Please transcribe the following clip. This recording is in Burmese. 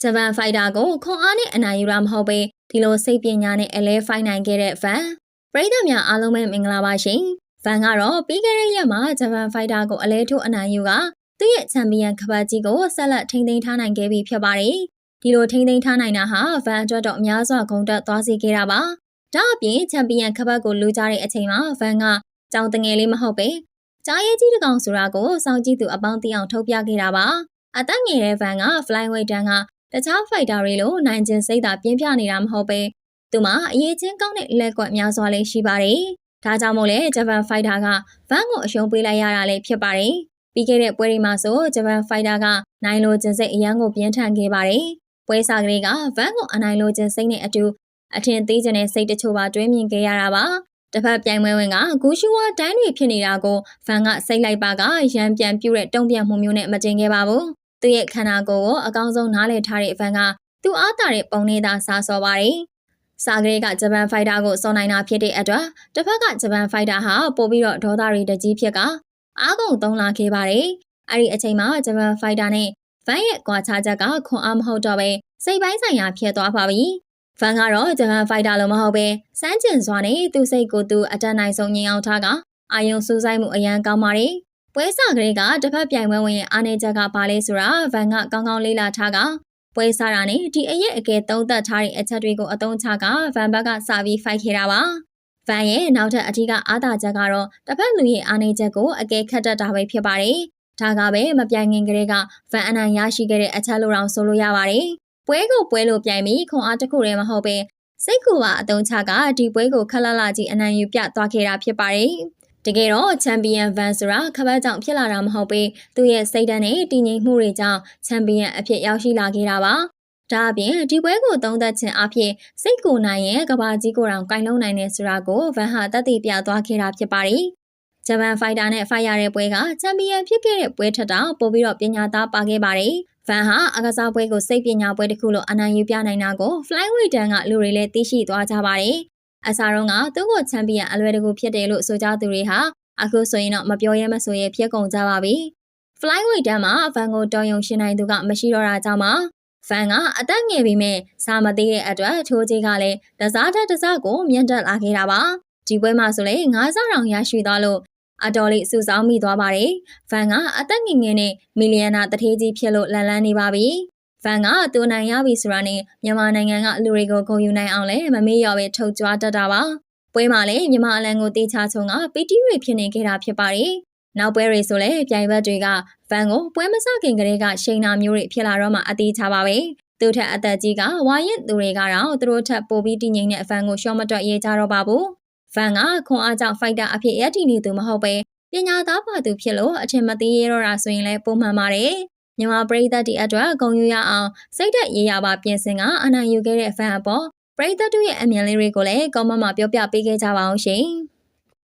ဂျပန်ဖိုက်တာကိုခွန်အားနဲ့အနိုင်ယူတာမဟုတ်ပဲဒီလိုစိတ်ပညာနဲ့အလဲဖိုင်နိုင်ခဲ့တဲ့ဖန်ပရိသတ်များအားလုံးပဲမင်္ဂလာပါရှင်ဖန်ကတော့ပြီးခဲ့တဲ့ရက်မှာဂျပန်ဖိုက်တာကိုအလဲထိုးအနိုင်ယူကသူ့ရဲ့ချန်ပီယံကပတ်ကြီးကိုဆက်လက်ထိန်းသိမ်းထားနိုင်ခဲ့ပြီဖြစ်ပါတယ်ဒီလိုထိန်းသိမ်းထားနိုင်တာဟာဖန်အတွက်တော့အများစွာဂုဏ်တက်သွားစေခဲ့တာပါဒါအပြင်ချန်ပီယံကပတ်ကိုလူကြတဲ့အချိန်မှာဖန်ကကြောင်တငယ်လေးမဟုတ်ပဲကြားရဲကြီးတကောင်ဆိုတာကိုစောင့်ကြည့်သူအပေါင်းသိအောင်ထုတ်ပြခဲ့တာပါအသက်ငယ်တဲ့ဖန်က flyweight တန်းကတခြားဖိုက်တာတွေလိုနိုင်ကျင်စိတ်သာပြင်းပြနေတာမဟုတ်ပဲသူမှာအရေးချင်းကောင်းတဲ့လက်ကွက်များစွာလည်းရှိပါတယ်။ဒါကြောင့်မို့လဲဂျပန်ဖိုက်တာကဗန်ကိုအရှုံးပေးလိုက်ရတာလည်းဖြစ်ပါတယ်။ပြီးခဲ့တဲ့ပွဲတွေမှာဆိုဂျပန်ဖိုက်တာကနိုင်လိုကျင်စိတ်အရန်ကိုပြင်းထန်ခဲ့ပါတယ်။ပွဲစားကလေးကဗန်ကိုအနိုင်လိုကျင်စိတ်နဲ့အတူအထင်သေးကျင်တဲ့စိတ်တချို့ပါတွဲမြင်ခဲ့ရတာပါ။တစ်ဖက်ပြိုင်ပွဲဝင်ကဂူရှူဝါတိုင်းတွေဖြစ်နေတာကိုဗန်ကစိတ်လိုက်ပါကရန်ပြန်ပြူတဲ့တုံ့ပြန်မှုမျိုးနဲ့မတင်ခဲ့ပါဘူး။သူ့ရဲ့ခန္ဓာကိုယ်ကိုအကောင်းဆုံးနားလည်ထားတဲ့ဗန်ကသူ့အားတာတဲ့ပုံနဲ့သာစားစောပါတယ်။စာကလေးကဂျပန်ဖိုက်တာကိုစောနိုင်တာဖြစ်တဲ့အတွက်တစ်ဖက်ကဂျပန်ဖိုက်တာဟာပို့ပြီးတော့ဒေါသတွေတကြီးဖြစ်ကအားကုန်သုံးလာခဲ့ပါတယ်။အဲ့ဒီအချိန်မှာဂျပန်ဖိုက်တာနဲ့ဗန်ရဲ့ကွာခြားချက်ကခွန်အားမဟုတ်တော့ပဲစိတ်ပိုင်းဆိုင်ရာဖြစ်သွားပါပြီ။ဗန်ကတော့ဂျပန်ဖိုက်တာလိုမဟုတ်ပဲစမ်းကျင်စွာနဲ့သူ့စိတ်ကိုသူအတတ်နိုင်ဆုံးငြိမ်အောင်ထားကအာယုံစူးစိုက်မှုအရန်ကောင်းပါတယ်။ပွဲစားကလေးကတစ်ဖက်ပြိုင်ပွဲဝင်ရဲ့အားနည်းချက်ကဘာလဲဆိုတာဗန်ကကောင်းကောင်းလေ့လာထားကပွဲစားတာနဲ့ဒီအရက်အကဲသုံးသက်ထားတဲ့အချက်တွေကိုအသုံးချကဗန်ဘက်ကစပြီးဖိုက်ခဲ့တာပါဗန်ရဲ့နောက်ထပ်အထူးအားသာချက်ကတော့တစ်ဖက်လူရဲ့အားနည်းချက်ကိုအကဲခတ်တတ်တာပဲဖြစ်ပါတယ်ဒါကပဲမပြိုင်ငင်ကလေးကဗန်အနိုင်ရရှိခဲ့တဲ့အချက်လို့တောင်ဆိုလို့ရပါတယ်ပွဲကိုပွဲလို့ပြိုင်ပြီးခွန်အားတစ်ခုတည်းမဟုတ်ပဲစိတ်ကူပါအသုံးချကဒီပွဲကိုခက်လာကြီးအနိုင်ယူပြသွားခဲ့တာဖြစ်ပါတယ်တကယ်တော့ချန်ပီယံဗန်ဆိုတာခပတ်ကြောင့်ဖြစ်လာတာမဟုတ်ပဲသူ့ရဲ့စိတ်ဓာတ်နဲ့တည်ငြိမ်မှုတွေကြောင့်ချန်ပီယံအဖြစ်ရောက်ရှိလာခဲ့တာပါဒါအပြင်ဒီပွဲကိုသုံးသက်ခြင်းအဖြစ်စိတ်ကိုနိုင်ရဲ့ကဘာကြီးကိုတောင်ကင်လုံးနိုင်နေဆိုတာကိုဗန်ဟာတက်တည်ပြသွားခဲ့တာဖြစ်ပါတယ်ဂျပန်ဖိုက်တာနဲ့ဖိုက်ရတဲ့ပွဲကချန်ပီယံဖြစ်ခဲ့တဲ့ပွဲထက်တောင်ပိုပြီးတော့ပညာသားပါခဲ့ပါတယ်ဗန်ဟာအကစားပွဲကိုစိတ်ပညာပွဲတစ်ခုလိုအနိုင်ယူပြနိုင်တာကို flyweight တန်းကလူတွေလည်းသိရှိသွားကြပါတယ်အစားတော့ကသူ့ကိုချန်ပီယံအလွယ်တကူဖြစ်တယ်လို့ဆိုကြသူတွေဟာအခုဆိုရင်တော့မပြောရဲမဆိုရဲဖြစ်ကုန်ကြပါပြီ။ flyweight တန်းမှာဗန်ကိုတော်ယုံရှင်နိုင်သူကမရှိတော့တာကြောင့်ပါ။ဗန်ကအသက်ငယ်ပြီးမဲ့စာမသေးတဲ့အတွက်ထိုးကြီးကလည်းတစားတက်တစားကိုမြင့်တက်လာခဲ့တာပါ။ဒီပွဲမှာဆိုလေ9စားတောင်ရရှိသွားလို့အတော်လေးစုဆောင်းမိသွားပါတယ်။ဗန်ကအသက်ငယ်ငယ်နဲ့မီလီယံနာတထေးကြီးဖြစ်လို့လန်လန်းနေပါပြီ။ဗန်ကသူနိုင်ရပြီဆိုတာနဲ့မြန်မာနိုင်ငံကလူတွေကိုဂုဏ်ယူနိုင်အောင်လဲမမေ့လျော့ပဲထုတ်ကြွားတတ်တာပါပွဲမှာလည်းမြန်မာအလံကိုတေချာချုံကပီတီတွေဖြစ်နေခဲ့တာဖြစ်ပါတယ်နောက်ပွဲတွေဆိုလည်းပြိုင်ဘက်တွေကဗန်ကိုပွဲမစခင်ကတည်းကရှိန်နာမျိုးတွေဖြစ်လာတော့မှအသေးချပါပဲသူထက်အသက်ကြီးကဝါရင်သူတွေကတော့သူတို့ထက်ပိုပြီးတည်ငြိမ်တဲ့ဗန်ကိုရှော့မတွက်ရေးကြတော့ပါဘူးဗန်ကခွန်အားကြောင့်ဖိုက်တာအဖြစ်ရည်တည်နေသူမဟုတ်ပဲပညာသားပါသူဖြစ်လို့အထင်မသေးရတော့တာဆိုရင်လည်းပုံမှန်ပါတယ်မြန်မာပရိသတ်တွေအတွက်ဂုဏ်ယူရအောင်စိတ်သက်ရေးရပါပြင်ဆင်ကအနိုင်ယူခဲ့တဲ့ဖန်အပေါ်ပရိသတ်တို့ရဲ့အမြင်လေးတွေကိုလည်းကောမန့်မှာပြောပြပေးခဲ့ကြပါအောင်ရှင်